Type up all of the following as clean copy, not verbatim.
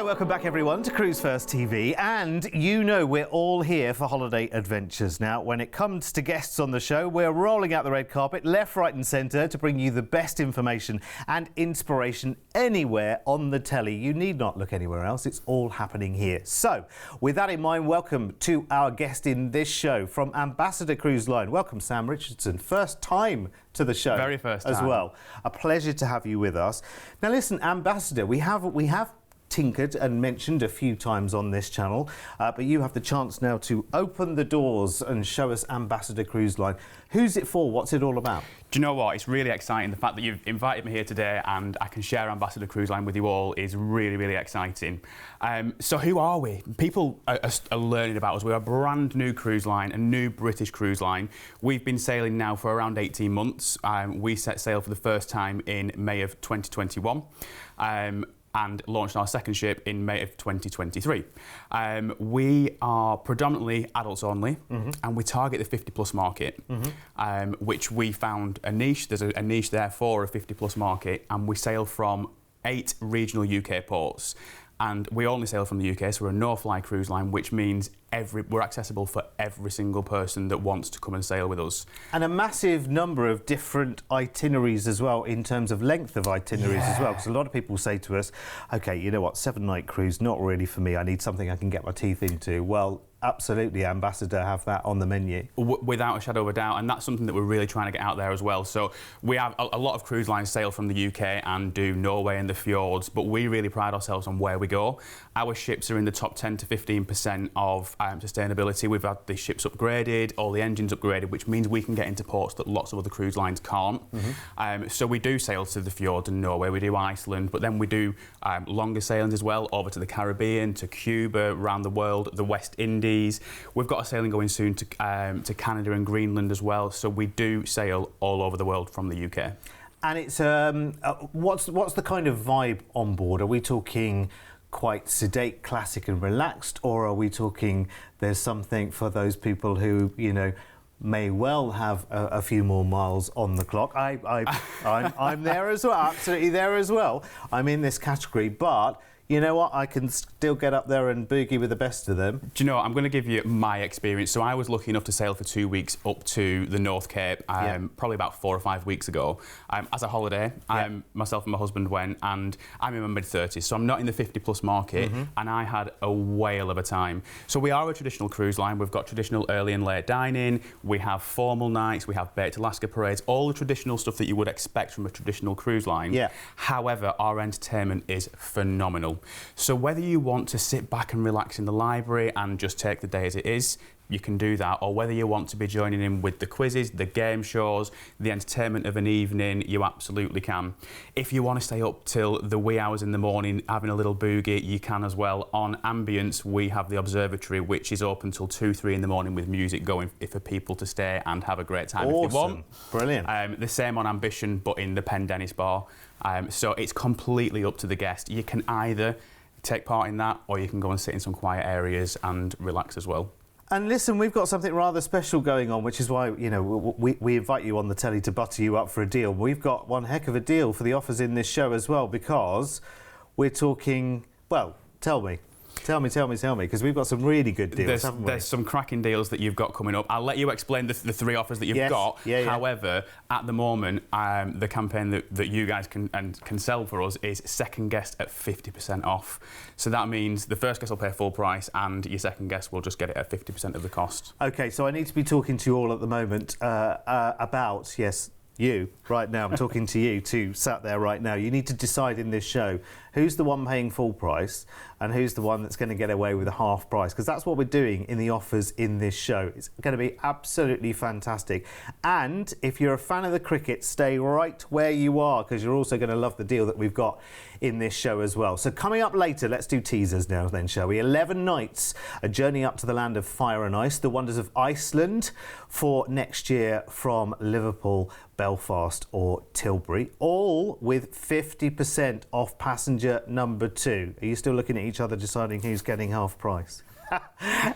welcome back everyone to Cruise1st TV, and you know we're all here for holiday adventures. Now, when it comes to guests on the show, we're rolling out the red carpet left, right and centre to bring you the best information and inspiration anywhere on the telly. You need not look anywhere else, it's all happening here. So, with that in mind, welcome to our guest in this show from Ambassador Cruise Line. Welcome, Sam Richardson. First time to the show. Very first time. As well. A pleasure to have you with us. Now listen, Ambassador, we have tinkered and mentioned a few times on this channel, but you have the chance now to open the doors and show us Ambassador Cruise Line. Who's it for? What's it all about? Do you know what? It's really exciting. The fact that you've invited me here today and I can share Ambassador Cruise Line with you all is really, really exciting. So who are we? People are learning about us. We're a brand new cruise line, a new British cruise line. We've been sailing now for around 18 months. We set sail for the first time in May of 2021. And launched our second ship in May of 2023. We are predominantly adults only, and we target the 50-plus market, which we found a niche. There's a niche there for a 50-plus market, and we sail from 8 regional UK ports. And we only sail from the UK, so we're a no-fly cruise line, which means we're accessible for every single person that wants to come and sail with us. And a massive number of different itineraries as well, in terms of length of itineraries as well, because a lot of people say to us, okay, you know what, 7-night cruise, not really for me, I need something I can get my teeth into. Well, absolutely, Ambassador have that on the menu. Without a shadow of a doubt, and that's something that we're really trying to get out there as well. So we have a lot of cruise lines sail from the UK and do Norway and the fjords, but we really pride ourselves on where we go. Our ships are in the top 10 to 15% of sustainability. We've had the ships upgraded, all the engines upgraded, which means we can get into ports that lots of other cruise lines can't. So we do sail to the fjords in Norway, we do Iceland, but then we do longer sailings as well, over to the Caribbean, to Cuba, around the world, the West Indies. We've got a sailing going soon to Canada and Greenland as well, so we do sail all over the world from the UK. And it's what's the kind of vibe on board? Are we talking quite sedate, classic and relaxed, or are we talking there's something for those people who, you know, may well have a few more miles on the clock? I'm there as well, absolutely there as well. I'm in this category, but you know what, I can still get up there and boogie with the best of them. Do you know what, I'm going to give you my experience. So I was lucky enough to sail for 2 weeks up to the North Cape, probably about 4 or 5 weeks ago, as a holiday. Myself and my husband went, and I'm in my mid-30s, so I'm not in the 50-plus market, and I had a whale of a time. So we are a traditional cruise line. We've got traditional early and late dining, we have formal nights, we have Baked Alaska parades, all the traditional stuff that you would expect from a traditional cruise line. However, our entertainment is phenomenal. So whether you want to sit back and relax in the library and just take the day as it is, you can do that, or whether you want to be joining in with the quizzes, the game shows, the entertainment of an evening, you absolutely can. If you want to stay up till the wee hours in the morning having a little boogie, you can as well. On Ambience, we have the observatory, which is open till 2, 3 in the morning with music going for people to stay and have a great time if they want. Brilliant. The same on Ambition, but in the Pendennis bar. So it's completely up to the guest. You can either take part in that, or you can go and sit in some quiet areas and relax as well. And listen, we've got something rather special going on, which is why, you know, we invite you on the telly to butter you up for a deal. We've got one heck of a deal for the offers in this show as well, because we're talking, well, tell me, because we've got some really good deals, haven't we? There's some cracking deals that you've got coming up. I'll let you explain the 3 offers that you've got. However, at the moment, the campaign that you guys can sell for us is second guest at 50% off. So that means the first guest will pay full price, and your second guest will just get it at 50% of the cost. Okay, so I need to be talking to you all at the moment about, yes, you, right now. I'm talking to you two sat there right now. You need to decide in this show who's the one paying full price and who's the one that's going to get away with a half price, because that's what we're doing in the offers in this show. It's going to be absolutely fantastic. And if you're a fan of the cricket, stay right where you are, because you're also going to love the deal that we've got in this show as well. So coming up later, let's do teasers now then, shall we? 11 nights, a journey up to the land of fire and ice, the wonders of Iceland, for next year from Liverpool, Belfast or Tilbury, all with 50% off passenger number 2. Are you still looking at each other deciding who's getting half price?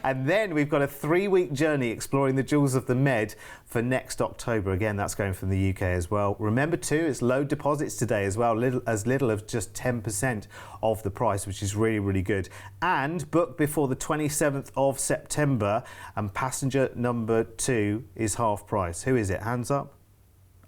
And then we've got a 3-week journey exploring the Jewels of the Med for next October. Again, that's going from the UK as well. Remember too, it's low deposits today as well, as little as just 10% of the price, which is really, really good. And book before the 27th of September, and passenger number 2 is half price. Who is it? Hands up.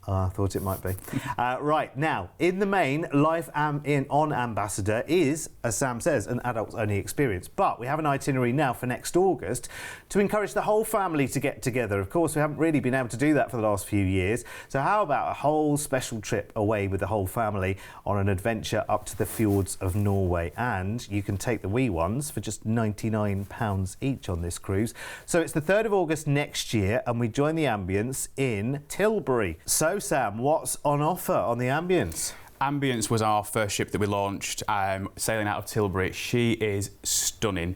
I thought it might be. Right, now, in the main, life on Ambassador is, as Sam says, an adults-only experience. But we have an itinerary now for next August to encourage the whole family to get together. Of course, we haven't really been able to do that for the last few years. So how about a whole special trip away with the whole family on an adventure up to the fjords of Norway? And you can take the wee ones for just £99 each on this cruise. So it's the 3rd of August next year, and we join the Ambience in Tilbury. So, Sam, what's on offer on the Ambience? Ambience was our first ship that we launched, sailing out of Tilbury. She is stunning.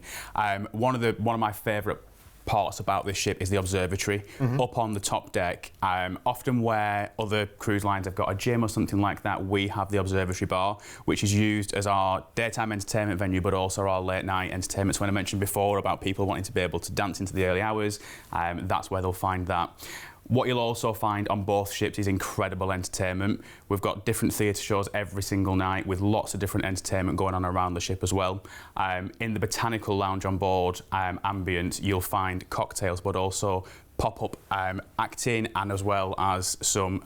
One of my favourite parts about this ship is the observatory up on the top deck. Often where other cruise lines have got a gym or something like that, we have the observatory bar, which is used as our daytime entertainment venue, but also our late night entertainments. When I mentioned before about people wanting to be able to dance into the early hours, that's where they'll find that. What you'll also find on both ships is incredible entertainment. We've got different theatre shows every single night with lots of different entertainment going on around the ship as well. In the botanical lounge on board Ambience, you'll find cocktails, but also pop-up acting, and as well as some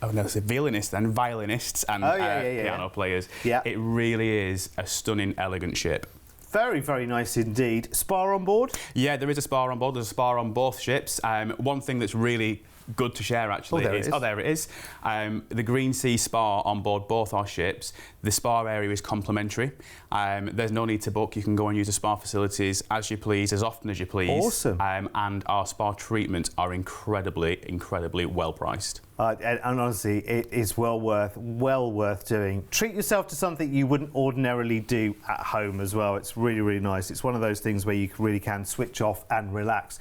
violinists and piano players. Yeah. It really is a stunning, elegant ship. Very, very nice indeed. Spa on board? Yeah, there is a spa on board. There's a spa on both ships. One thing that's really good to share actually there it is. The Green Sea Spa on board both our ships. The spa area is complimentary. There's no need to book. You can go and use the spa facilities as you please, as often as you please. Awesome. And our spa treatments are incredibly, incredibly well priced. And honestly, it is well worth doing. Treat yourself to something you wouldn't ordinarily do at home as well. It's really, really nice. It's one of those things where you really can switch off and relax.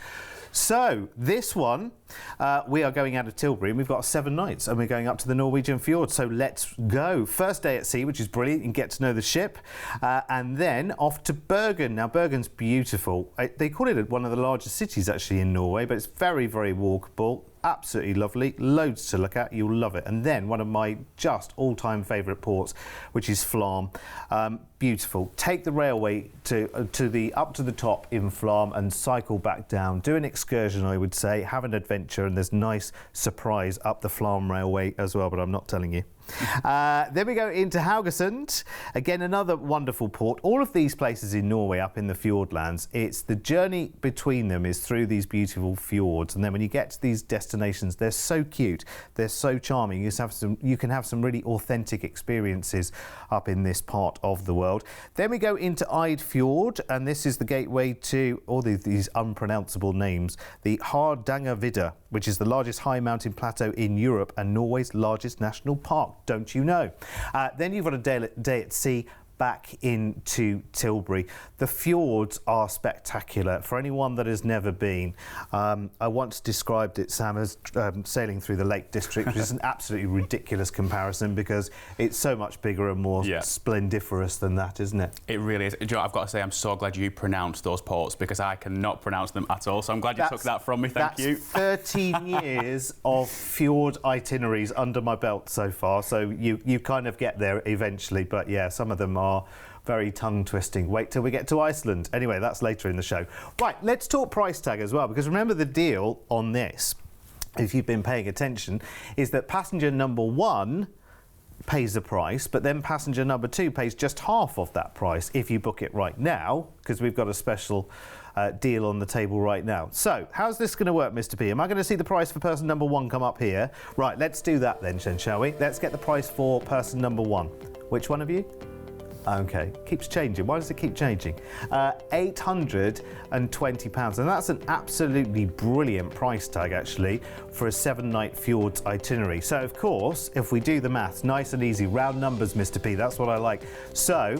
So this one, we are going out of Tilbury, and we've got 7 nights, and we're going up to the Norwegian Fjord. So let's go. First day at sea, which is brilliant, and get to know the ship, and then off to Bergen. Now Bergen's beautiful. They call it one of the largest cities actually in Norway, but it's very, very walkable. Absolutely lovely, loads to look at, you'll love it. And then one of my just all-time favourite ports, which is Flam. Beautiful. Take the railway up to the top in Flam and cycle back down. Do an excursion, I would say. Have an adventure, and there's nice surprise up the Flam railway as well, but I'm not telling you. Then we go into Haugesund, again another wonderful port. All of these places in Norway up in the Fjordlands, it's the journey between them is through these beautiful fjords, and then when you get to these destinations, they're so cute, they're so charming. You can have some really authentic experiences up in this part of the world. Then we go into Eidfjord, and this is the gateway to all these unpronounceable names, the Hardangervidda, which is the largest high mountain plateau in Europe and Norway's largest national park. Don't you know? Then you've got a day at sea back into Tilbury. The fjords are spectacular. For anyone that has never been, I once described it, Sam, as sailing through the Lake District, which is an absolutely ridiculous comparison because it's so much bigger and more splendiferous than that, isn't it? It really is. Do you know, I've got to say, I'm so glad you pronounced those ports because I cannot pronounce them at all. So I'm glad you took that from me. Thank you. 13 years of fjord itineraries under my belt so far. So you kind of get there eventually. But yeah, some of them are very tongue-twisting. Wait till we get to Iceland. Anyway, that's later in the show. Right, let's talk price tag as well, because remember the deal on this, if you've been paying attention, is that passenger number 1 pays the price, but then passenger number 2 pays just half of that price if you book it right now, because we've got a special deal on the table right now. So, how's this going to work, Mr. P? Am I going to see the price for person number 1 come up here? Right, let's do that then, shall we? Let's get the price for person number 1. Which one of you? Okay, keeps changing. Why does it keep changing? £820, and that's an absolutely brilliant price tag actually for a 7-night fjords itinerary. So of course, if we do the maths, nice and easy, round numbers, Mr. P, that's what I like. So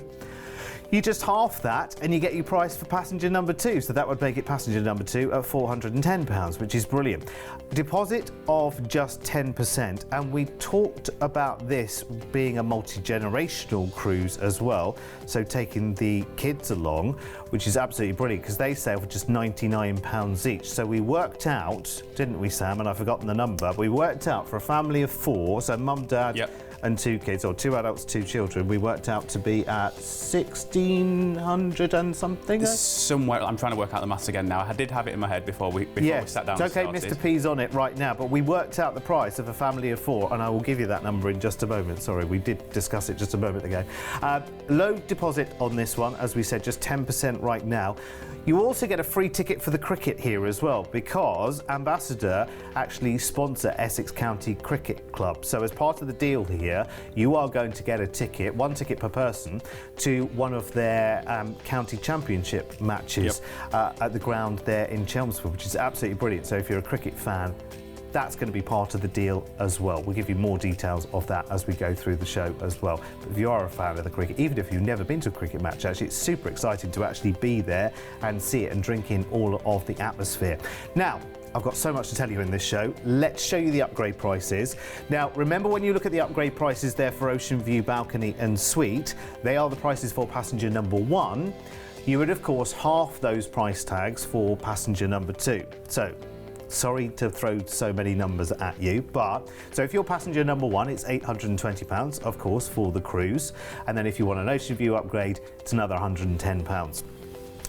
You just half that and you get your price for passenger number 2. So that would make it passenger number 2 at £410, which is brilliant. Deposit of just 10%. And we talked about this being a multi-generational cruise as well. So taking the kids along, which is absolutely brilliant because they sail for just £99 each. So we worked out, didn't we, Sam? And I've forgotten the number. We worked out for a family of 4, so mum, dad, and 2 kids, or 2 adults, 2 children, we worked out to be at 1,600 and something. Somewhere, I'm trying to work out the maths again now. I did have it in my head before we sat down. It's okay, Mr. P's on it right now, but we worked out the price of a family of 4, and I will give you that number in just a moment. Sorry, we did discuss it just a moment ago. Low deposit on this one, as we said, just 10% right now. You also get a free ticket for the cricket here as well, because Ambassador actually sponsor Essex County Cricket Club. So as part of the deal here, you are going to get a ticket, 1 ticket per person, to one of their county championship matches at the ground there in Chelmsford, which is absolutely brilliant. So if you're a cricket fan, that's going to be part of the deal as well. We'll give you more details of that as we go through the show as well. But if you are a fan of the cricket, even if you've never been to a cricket match, actually, it's super exciting to actually be there and see it and drink in all of the atmosphere. Now, I've got so much to tell you in this show. Let's show you the upgrade prices. Now, remember when you look at the upgrade prices there for Ocean View, Balcony and Suite, they are the prices for passenger number 1. You would, of course, half those price tags for passenger number 2. So, sorry to throw so many numbers at you, but so if you're passenger number 1, it's £820, of course, for the cruise. And then if you want an Ocean View upgrade, it's another £110.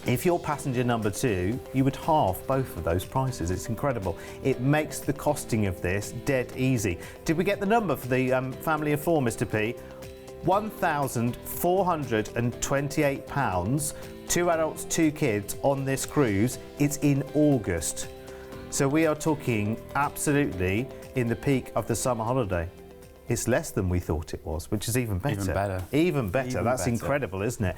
If you're passenger number 2, you would halve both of those prices. It's incredible. It makes the costing of this dead easy. Did we get the number for the family of 4, Mr. P? £1,428, 2 adults, 2 kids on this cruise. It's in August. So we are talking absolutely in the peak of the summer holiday. It's less than we thought it was, which is even better. Even better. That's incredible, isn't it?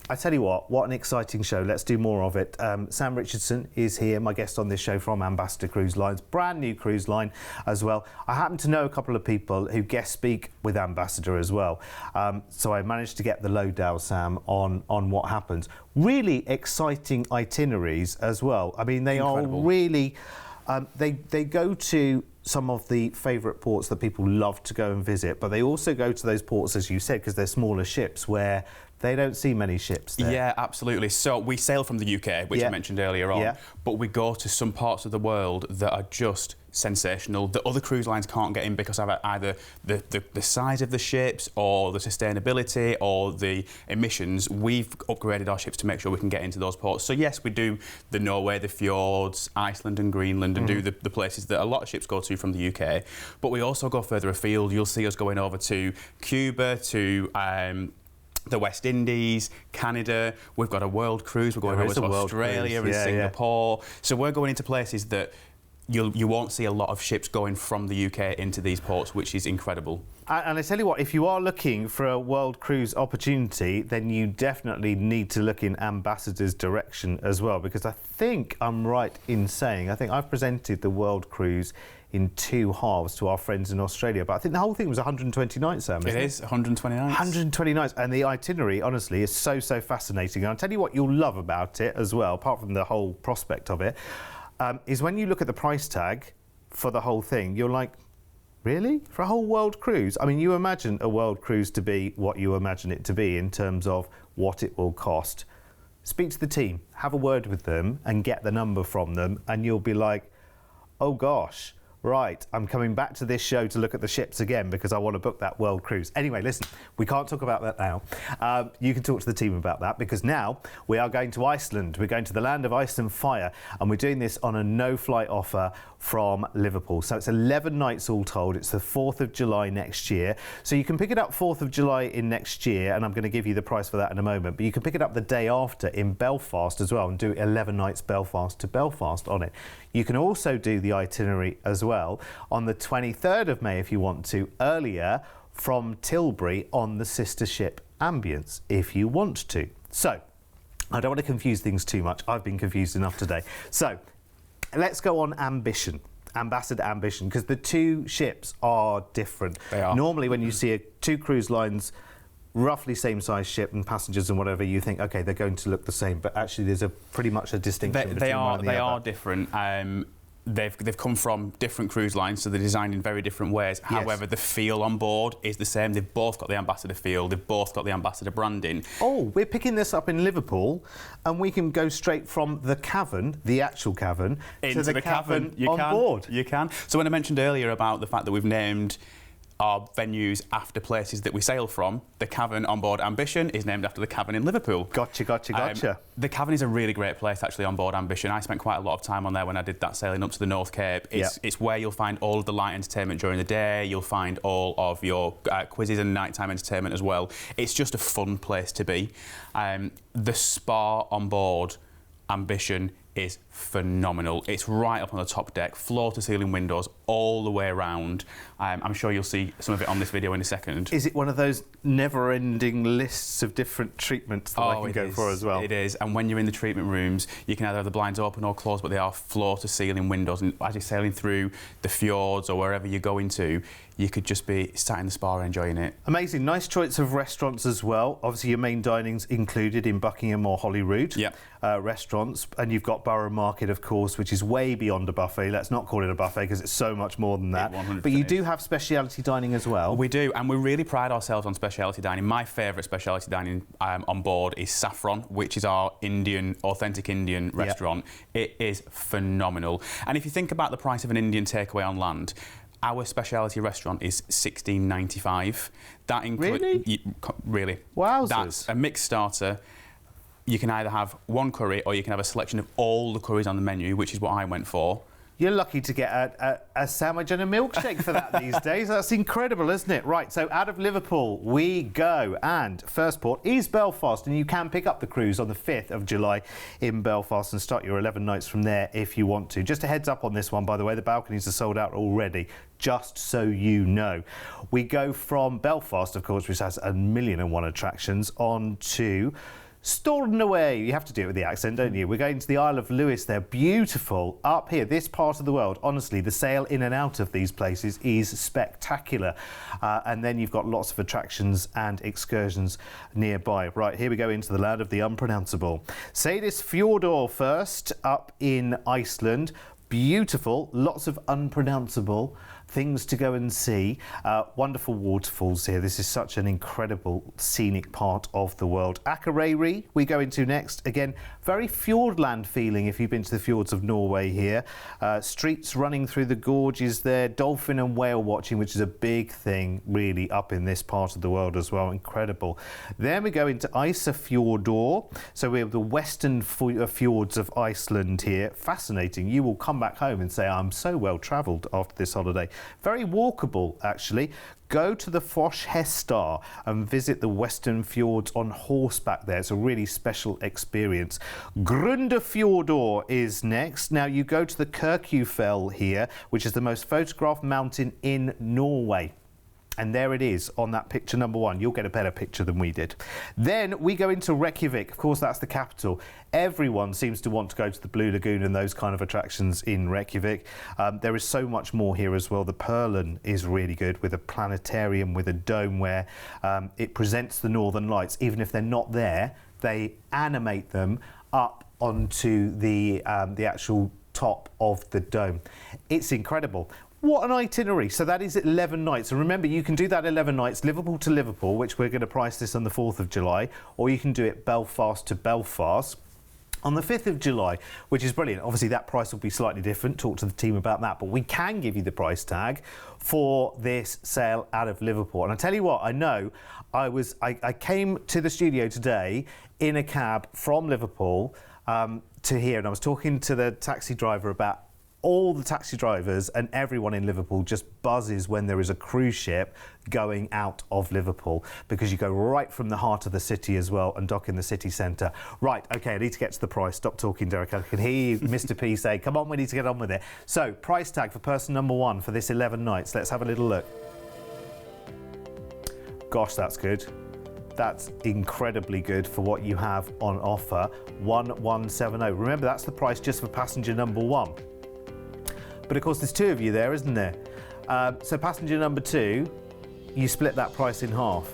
I tell you what an exciting show. Let's do more of it. Sam Richardson is here, my guest on this show from Ambassador Cruise Lines, brand new cruise line as well. I happen to know a couple of people who guest speak with Ambassador as well. So I managed to get the lowdown, Sam, on what happens. Really exciting itineraries as well. I mean, they incredible. Are really, they go to some of the favourite ports that people love to go and visit, but they also go to those ports, as you said, because they're smaller ships where they don't see many ships there. Yeah, absolutely. So we sail from the UK, which I mentioned earlier on, but we go to some parts of the world that are just sensational, that other cruise lines can't get in because of either the size of the ships or the sustainability or the emissions. We've upgraded our ships to make sure we can get into those ports. So yes, we do the Norway, the fjords, Iceland and Greenland, and do the places that a lot of ships go to from the UK. But we also go further afield. You'll see us going over to Cuba, to the West Indies, Canada. We've got a world cruise. We're going over to Australia and Singapore. So we're going into places that you won't see a lot of ships going from the UK into these ports, which is incredible. And I tell you what, if you are looking for a world cruise opportunity, then you definitely need to look in Ambassador's direction as well, because I think I'm right in saying, I think I've presented the world cruise in 2 halves to our friends in Australia, but I think the whole thing was 120 nights, Sam. It is 120 nights. 120 nights, and the itinerary, honestly, is so fascinating. And I'll tell you what you'll love about it as well, apart from the whole prospect of it, is when you look at the price tag for the whole thing, you're like, really? For a whole world cruise? I mean, you imagine a world cruise to be what you imagine it to be in terms of what it will cost. Speak to the team, have a word with them, and get the number from them, and you'll be like, oh gosh, right, I'm coming back to this show to look at the ships again because I want to book that world cruise. Anyway, listen, we can't talk about that now. You can talk to the team about that because now we are going to Iceland. We're going to the land of ice and fire, and we're doing this on a no-flight offer from Liverpool. So it's 11 nights all told. It's the 4th of July next year. So you can pick it up 4th of July in next year, and I'm going to give you the price for that in a moment, but you can pick it up the day after in Belfast as well and do 11 nights Belfast to Belfast on it. You can also do the itinerary as well on the 23rd of May if you want to, earlier from Tilbury on the sister ship Ambience if you want to. So, I don't want to confuse things too much. I've been confused enough today. So, let's go on Ambition. Ambassador Ambition, because the 2 ships are different. They are. Normally when you see 2 cruise lines roughly same size ship and passengers and whatever, you think, okay, they're going to look the same, but actually there's pretty much a distinction between one and the other. They are different. They've come from different cruise lines, so they're designed in very different ways. Yes. However, the feel on board is the same. They've both got the ambassador feel. They've both got the ambassador branding. Oh, we're picking this up in Liverpool, and we can go straight from the cavern, the actual cavern, Into to the cavern on board. You can. So when I mentioned earlier about the fact that we've named our venues after places that we sail from, the cavern on board Ambition is named after the cavern in Liverpool. Gotcha. The cavern is a really great place actually on board Ambition. I spent quite a lot of time on there when I did that sailing up to the North Cape. It's where you'll find all of the light entertainment during the day. You'll find all of your quizzes and nighttime entertainment as well. It's just a fun place to be. The spa on board Ambition is phenomenal. It's right up on the top deck, floor-to-ceiling windows all the way around. I'm sure you'll see some of it on this video in a second. Is it one of those never-ending lists of different treatments that I can go for as well? It is, and when you're in the treatment rooms, you can either have the blinds open or closed, but they are floor-to-ceiling windows, and as you're sailing through the fjords or wherever you're going to, you could just be sat in the spa enjoying it. Amazing. Nice choice of restaurants as well. Obviously, your main dining's included in Buckingham or Holyrood restaurants, and you've got Borough Market, of course, which is way beyond a buffet. Let's not call it a buffet because it's so much more than that. But you do have speciality dining as well. We do, and we really pride ourselves on speciality dining. My favourite speciality dining on board is Saffron, which is our authentic Indian restaurant. It is phenomenal. And if you think about the price of an Indian takeaway on land, our speciality restaurant is $16.95. That includes really. Wowzers. That's a mixed starter. You can either have one curry or you can have a selection of all the curries on the menu, which is what I went for. You're lucky to get a sandwich and a milkshake for that these days. That's incredible, isn't it? Right, so out of Liverpool we go, and first port is Belfast, and you can pick up the cruise on the 5th of July in Belfast and start your 11 nights from there if you want to. Just a heads up on this one, by the way, the balconies are sold out already, just so you know. We go from Belfast, of course, which has 1,000,001 attractions, on to Stornoway. You have to do it with the accent, don't you? We're going to the Isle of Lewis there. Beautiful. Up here, this part of the world, honestly, the sail in and out of these places is spectacular. And then you've got lots of attractions and excursions nearby. Right, here we go into the land of the unpronounceable. Seyðis Fjordur first, up in Iceland. Beautiful, lots of unpronounceable things to go and see. Wonderful waterfalls here. This is such an incredible scenic part of the world. Akureyri we go into next. Again, very fjordland feeling if you've been to the fjords of Norway here. Streets running through the gorges there. Dolphin and whale watching, which is a big thing really up in this part of the world as well. Incredible. Then we go into Ísafjordur. So we have the western fjords of Iceland here. Fascinating. You will come back home and say, I'm so well travelled after this holiday. Very walkable, actually. Go to the Foshhestar and visit the Western Fjords on horseback there. It's a really special experience. Grundarfjordur is next. Now you go to the Kirkjufell here, which is the most photographed mountain in Norway. And there it is on that picture number 1. You'll get a better picture than we did. Then we go into Reykjavik. Of course, that's the capital. Everyone seems to want to go to the Blue Lagoon and those kind of attractions in Reykjavik. There is so much more here as well. The Perlan is really good, with a planetarium with a dome where it presents the Northern Lights. Even if they're not there, they animate them up onto the actual top of the dome. It's incredible. What an itinerary. So that is 11 nights. And remember, you can do that 11 nights, Liverpool to Liverpool, which we're going to price this on the 4th of July, or you can do it Belfast to Belfast on the 5th of July, which is brilliant. Obviously, that price will be slightly different. Talk to the team about that. But we can give you the price tag for this sail out of Liverpool. And I tell you what, I know I came to the studio today in a cab from Liverpool to here, and I was talking to the taxi driver about all the taxi drivers and everyone in Liverpool just buzzes when there is a cruise ship going out of Liverpool, because you go right from the heart of the city as well and dock in the city centre. Right, okay, I need to get to the price. Stop talking, Derek. I can hear you, Mr. P, say, come on, we need to get on with it. So, price tag for person number 1 for this 11 nights. Let's have a little look. Gosh, that's good. That's incredibly good for what you have on offer. 1170. Remember, that's the price just for passenger number 1. But of course, there's 2 of you there, isn't there? So passenger number 2, you split that price in half.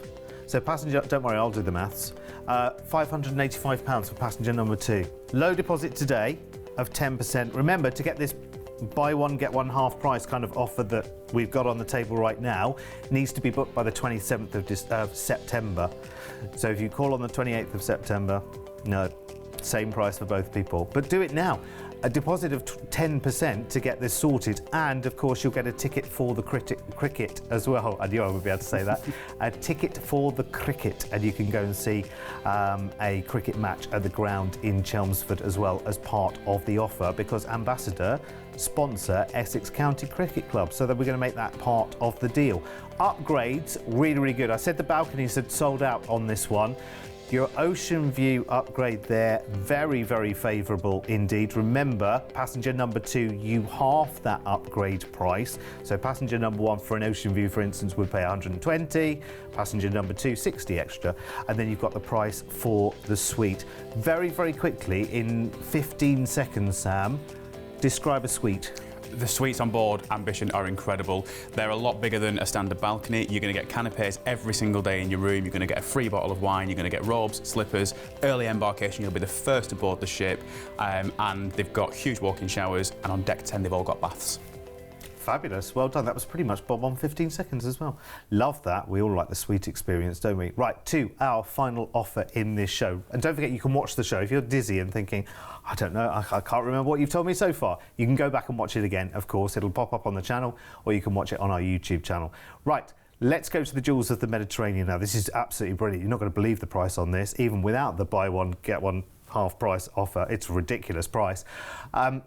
So passenger, don't worry, I'll do the maths. £585 for passenger number 2. Low deposit today of 10%. Remember, to get this buy one, get one half price kind of offer that we've got on the table right now, needs to be booked by the 27th of September. So if you call on the 28th of September, no, same price for both people. But do it now. A deposit of 10% to get this sorted, and of course you'll get a ticket for the cricket as well. I knew I would be able to say that. A ticket for the cricket, and you can go and see a cricket match at the ground in Chelmsford as well as part of the offer, because Ambassador sponsor Essex County Cricket Club, so that we're going to make that part of the deal. Upgrades, really, really good. I said the balconies had sold out on this one. Your ocean view upgrade there, very, very favourable indeed. Remember, passenger number 2, you half that upgrade price. So passenger number 1 for an ocean view, for instance, would pay 120. Passenger number 2, 60 extra. And then you've got the price for the suite. Very, very quickly, in 15 seconds, Sam, describe a suite. The suites on board Ambition are incredible. They're a lot bigger than a standard balcony. You're going to get canapes every single day in your room. You're going to get a free bottle of wine. You're going to get robes, slippers, early embarkation. You'll be the first aboard the ship. And they've got huge walk-in showers. And on deck 10, they've all got baths. Fabulous, well done. That was pretty much bob on 15 seconds as well. Love that. We all like the suite experience, don't we? Right, to our final offer in this show. And don't forget, you can watch the show. If you're dizzy and thinking, I don't know, I can't remember what you've told me so far, you can go back and watch it again, of course. It'll pop up on the channel, or you can watch it on our YouTube channel. Right, let's go to the jewels of the Mediterranean now. This is absolutely brilliant. You're not going to believe the price on this, even without the buy one, get one half price offer. It's a ridiculous price.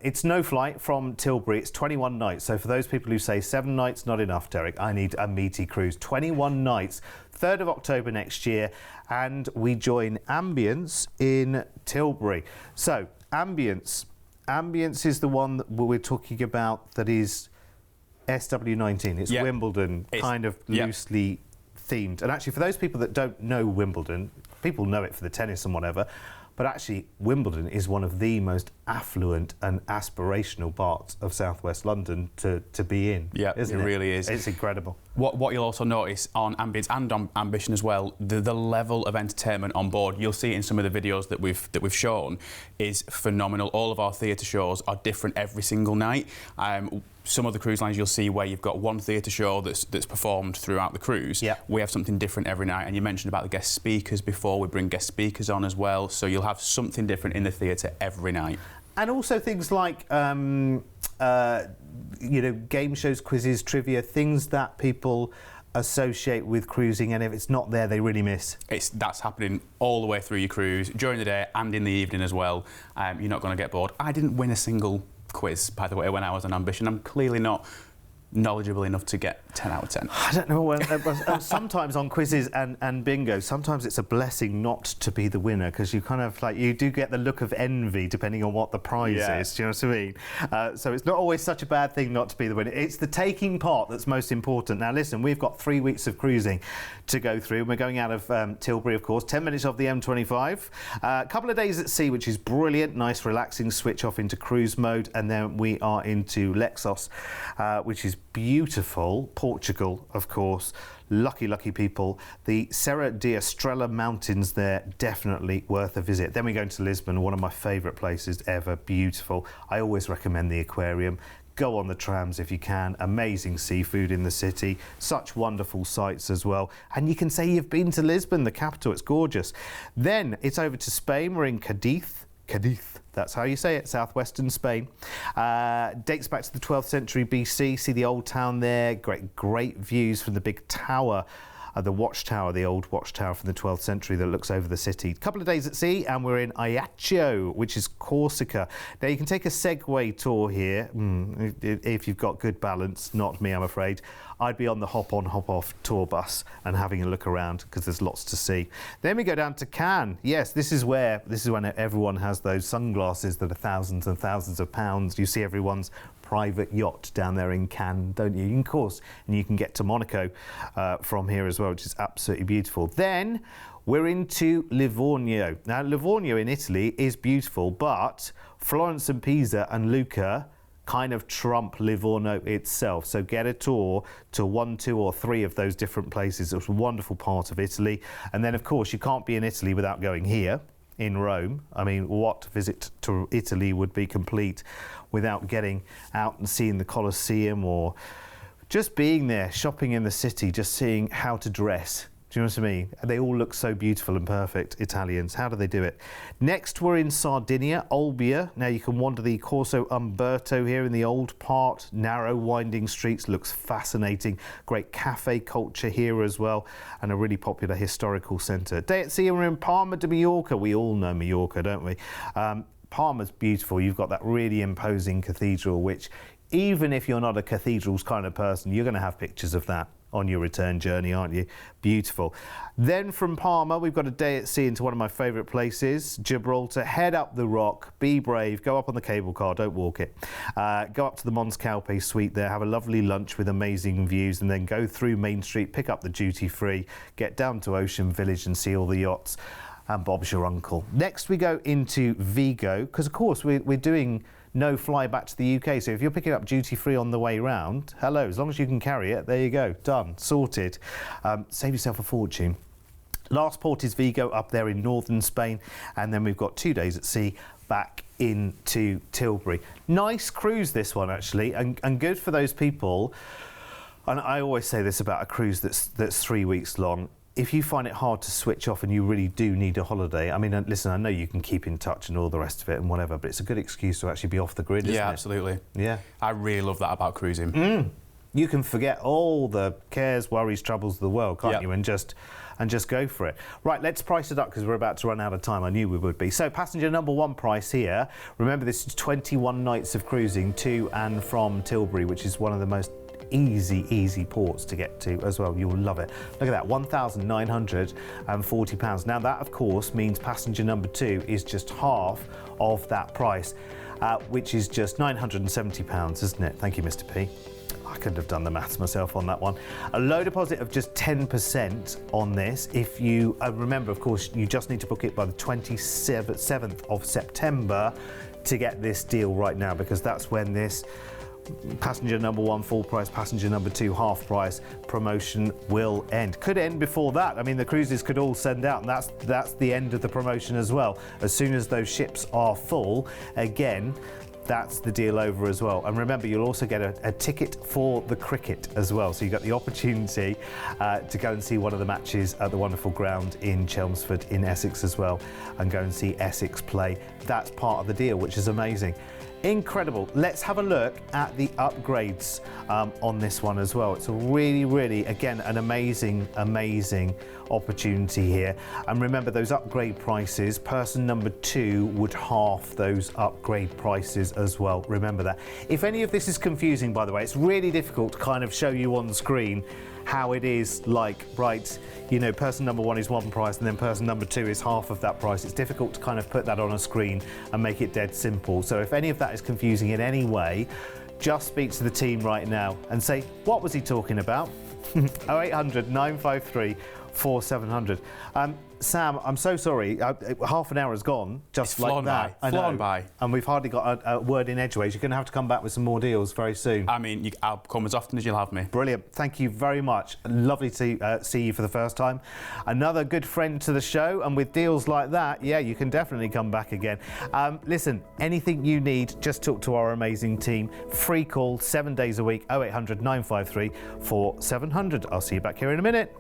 It's no flight from Tilbury. It's 21 nights. So for those people who say 7 nights not enough, Derek, I need a meaty cruise. 21 nights, 3rd of October next year, and we join Ambience in Tilbury. So Ambience is the one that we're talking about, that is SW19. It's Wimbledon, kind of loosely themed. And actually, for those people that don't know Wimbledon, people know it for the tennis and whatever, but actually Wimbledon is one of the most affluent and aspirational parts of southwest London to be in. Yeah, it really is. It's incredible. What you'll also notice on Ambience and on Ambition as well, the level of entertainment on board, you'll see in some of the videos that we've shown, is phenomenal. All of our theatre shows are different every single night. Some of the cruise lines you'll see where you've got one theatre show that's performed throughout the cruise. Yeah. We have something different every night, and you mentioned about the guest speakers before. We bring guest speakers on as well, so you'll have something different in the theatre every night. And also things like game shows, quizzes, trivia, things that people associate with cruising, and if it's not there, they really miss. That's happening all the way through your cruise, during the day and in the evening as well. You're not going to get bored. I didn't win a single quiz, by the way, when I was on Ambition. I'm clearly not knowledgeable enough to get 10 out of 10. I don't know. Sometimes on quizzes and bingo, sometimes it's a blessing not to be the winner, because you kind of you do get the look of envy depending on what the prize is. Do you know what I mean? So it's not always such a bad thing not to be the winner. It's the taking part that's most important. Now listen, we've got 3 weeks of cruising to go through. We're going out of Tilbury, of course, 10 minutes off the M25. A couple of days at sea, which is brilliant. Nice, relaxing switch off into cruise mode, and then we are into Lexos, which is beautiful. Portugal, of course. Lucky people. The Serra de Estrela Mountains there, definitely worth a visit. Then we go into Lisbon, one of my favourite places ever. Beautiful. I always recommend the aquarium. Go on the trams if you can. Amazing seafood in the city. Such wonderful sights as well. And you can say you've been to Lisbon, the capital. It's gorgeous. Then it's over to Spain. We're in Cadiz. That's how you say it, southwestern Spain. Dates back to the 12th century BC. See the old town there. Great views from the big tower, the watchtower, the old watchtower from the 12th century that looks over the city. A couple of days at sea, and we're in Ajaccio, which is Corsica. Now you can take a Segway tour here, if you've got good balance. Not me, I'm afraid. I'd be on the hop-on, hop-off tour bus and having a look around, because there's lots to see. Then we go down to Cannes. Yes, this is when everyone has those sunglasses that are thousands and thousands of pounds. You see everyone's private yacht down there in Cannes, don't you? Of course, and you can get to Monaco from here as well, which is absolutely beautiful. Then we're into Livorno. Now, Livorno in Italy is beautiful, but Florence and Pisa and Lucca, kind of trump Livorno itself. So get a tour to 1, 2 or 3 of those different places. It's a wonderful part of Italy. And then of course you can't be in Italy without going here in Rome. I mean, what visit to Italy would be complete without getting out and seeing the Colosseum, or just being there, shopping in the city, just seeing how to dress. Do you know what I mean? They all look so beautiful and perfect, Italians. How do they do it? Next, we're in Sardinia, Olbia. Now you can wander the Corso Umberto here in the old part. Narrow, winding streets, looks fascinating. Great cafe culture here as well, and a really popular historical centre. Day at sea, we're in Palma de Mallorca. We all know Mallorca, don't we? Palma's beautiful. You've got that really imposing cathedral, which even if you're not a cathedrals kind of person, you're going to have pictures of that on your return journey, aren't you? Beautiful. Then from Palma, we've got a day at sea into one of my favourite places, Gibraltar. Head up the rock, be brave, go up on the cable car, don't walk it. Go up to the Mons Calpe suite there, have a lovely lunch with amazing views, and then go through Main Street, pick up the duty free, get down to Ocean Village and see all the yachts. And Bob's your uncle. Next we go into Vigo, because of course we're doing no fly back to the UK. So if you're picking up duty free on the way round, hello, as long as you can carry it, there you go, done, sorted. Save yourself a fortune. Last port is Vigo, up there in northern Spain, and then we've got 2 days at sea back into Tilbury. Nice cruise, this one actually, and good for those people. And I always say this about a cruise that's 3 weeks long. If you find it hard to switch off and you really do need a holiday, I mean, listen, I know you can keep in touch and all the rest of it and whatever, but it's a good excuse to actually be off the grid, isn't it? Yeah, absolutely. Yeah. I really love that about cruising. You can forget all the cares, worries, troubles of the world, can't you? And just go for it. Right, let's price it up because we're about to run out of time. I knew we would be. So passenger number 1 price here. Remember, this is 21 nights of cruising to and from Tilbury, which is one of the most easy ports to get to as well. You'll love it. Look at that, £1,940. Now that of course means passenger number 2 is just half of that price, which is just £970, isn't it? Thank you, Mr. P. I couldn't have done the maths myself on that one. A low deposit of just 10% on this. If you remember, of course, you just need to book it by the 27th of September to get this deal right now, because that's when this passenger number 1 full price, passenger number 2 half price promotion will end. Could end before that. I mean, the cruises could all send out, and that's the end of the promotion as well. As soon as those ships are full, again, that's the deal over as well. And remember, you'll also get a ticket for the cricket as well. So you've got the opportunity to go and see one of the matches at the wonderful ground in Chelmsford in Essex as well, and go and see Essex play. That's part of the deal, which is amazing. Incredible. Let's have a look at the upgrades on this one as well. It's a really, again, an amazing opportunity here. And remember, those upgrade prices, person number 2 would half those upgrade prices as well. Remember that. If any of this is confusing, by the way, it's really difficult to kind of show you on the screen how it is, like, right, you know, person number 1 is 1 price and then person number 2 is half of that price. It's difficult to kind of put that on a screen and make it dead simple. So if any of that is confusing in any way, just speak to the team right now and say, what was he talking about? 0800 953 4700. Sam, I'm so sorry. Half an hour has gone just like that. Flown by. And we've hardly got a word in edgeways. You're going to have to come back with some more deals very soon. I mean, I'll come as often as you'll have me. Brilliant. Thank you very much. Lovely to see you for the first time. Another good friend to the show, and with deals like that, yeah, you can definitely come back again. Listen, anything you need, just talk to our amazing team. Free call, 7 days a week, 0800 953 4700. I'll see you back here in a minute.